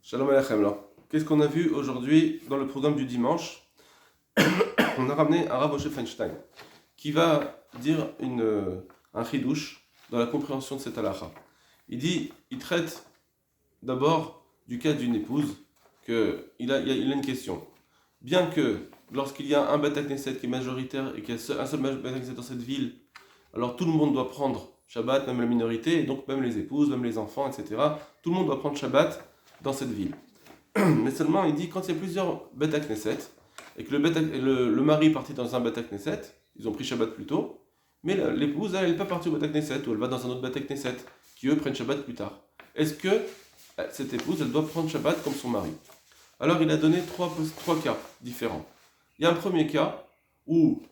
Shalom Aleichem. Alors, qu'est-ce qu'on a vu aujourd'hui dans le programme du dimanche? On a ramené un Rav Moshe Feinstein qui va dire un chidouche dans la compréhension de cette halakha. Il traite d'abord du cas d'une épouse, il a une question. Bien que lorsqu'il y a un Beth Knesset qui est majoritaire et qu'il y a un seul Beth Knesset dans cette ville, alors tout le monde doit prendre Shabbat, même la minorité, et donc même les épouses, même les enfants, etc. Tout le monde doit prendre Shabbat dans cette ville. Mais seulement, il dit, quand il y a plusieurs Beth Knesset, et que le mari est parti dans un Beth Knesset, ils ont pris Shabbat plus tôt, mais l'épouse, elle n'est pas partie au Beth Knesset, ou elle va dans un autre Beth Knesset, qui eux prennent Shabbat plus tard. Est-ce que cette épouse, elle doit prendre Shabbat comme son mari? Alors il a donné trois cas différents. Il y a un premier cas où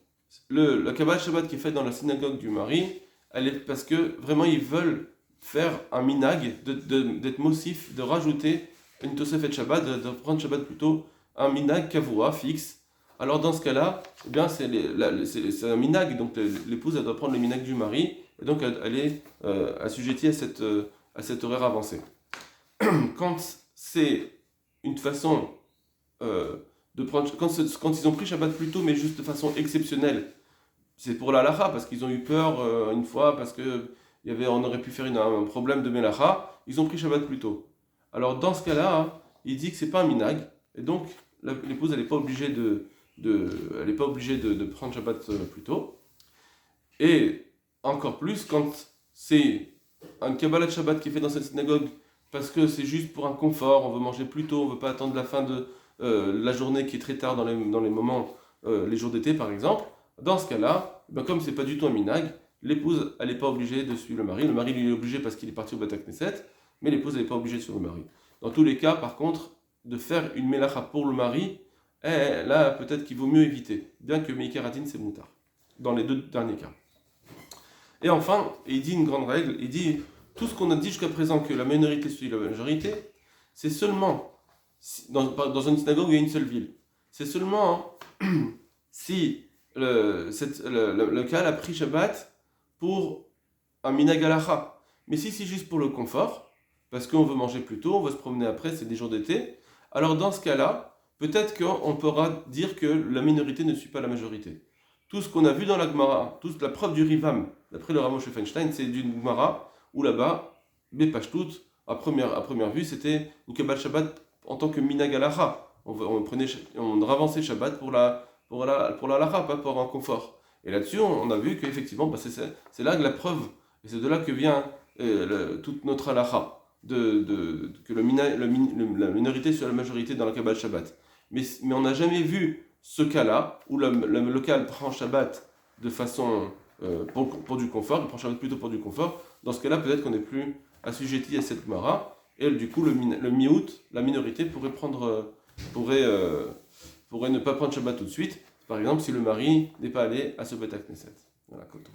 la Kabbalah Shabbat qui est faite dans la synagogue du mari, elle est parce que vraiment ils veulent faire un minag, d'être moussif, de rajouter une Tosefet Shabbat, de prendre Shabbat plutôt un minag kavua fixe. Alors dans ce cas-là, eh bien c'est un minag, donc l'épouse elle doit prendre le minag du mari, et donc elle est assujettie à cet horaire avancé. Quand c'est une façon de prendre, quand ils ont pris Shabbat plus tôt, mais juste de façon exceptionnelle, c'est pour la halacha, parce qu'ils ont eu peur une fois, parce on aurait pu faire un problème de melacha, ils ont pris Shabbat plus tôt. Alors dans ce cas-là, hein, il dit que c'est pas un minag, et donc l'épouse elle n'est pas obligée de prendre Shabbat plus tôt. Et encore plus quand c'est un Kabbalah de Shabbat qui est fait dans cette synagogue, parce que c'est juste pour un confort, on veut manger plus tôt, on ne veut pas attendre la fin de la journée qui est très tard dans les moments, les jours d'été par exemple. Dans ce cas-là, comme c'est pas du tout un minag, l'épouse elle n'est pas obligée de suivre le mari lui est obligé parce qu'il est parti au Beth Knesset, mais l'épouse elle n'est pas obligée de suivre le mari. Dans tous les cas, par contre, de faire une melacha pour le mari, là peut-être qu'il vaut mieux éviter, bien que Meikaratin c'est moutard, dans les deux derniers cas. Et enfin, il dit une grande règle, il dit tout ce qu'on a dit jusqu'à présent que la minorité suit la majorité, c'est seulement dans une synagogue où il y a une seule ville. C'est seulement si le cas a pris Shabbat pour un minag halacha. Mais si c'est juste pour le confort, parce qu'on veut manger plus tôt, on veut se promener après, c'est des jours d'été, alors dans ce cas-là, peut-être qu'on pourra dire que la minorité ne suit pas la majorité. Tout ce qu'on a vu dans la Gemara, toute la preuve du Rivam, d'après le Rav Moshe Feinstein, c'est d'une Gemara où là-bas, Bepashtout, à première vue, c'était une Kabbalah Shabbat en tant que minag halacha. On ravançait Shabbat pour la halacha, pas pour un confort. Et là-dessus, on a vu qu'effectivement, c'est là que la preuve, et c'est de là que vient toute notre halacha, que la minorité sur la majorité dans la Kabbalah Shabbat. Mais on n'a jamais vu ce cas-là, où le local prend Shabbat de façon pour du confort, il prend Shabbat plutôt pour du confort. Dans ce cas-là, peut-être qu'on n'est plus assujetti à cette Gemara, et du coup, le miout, la minorité, pourrait ne pas prendre Shabbat tout de suite. Par exemple, si le mari n'est pas allé à ce Beth Knesset. Voilà, comme tout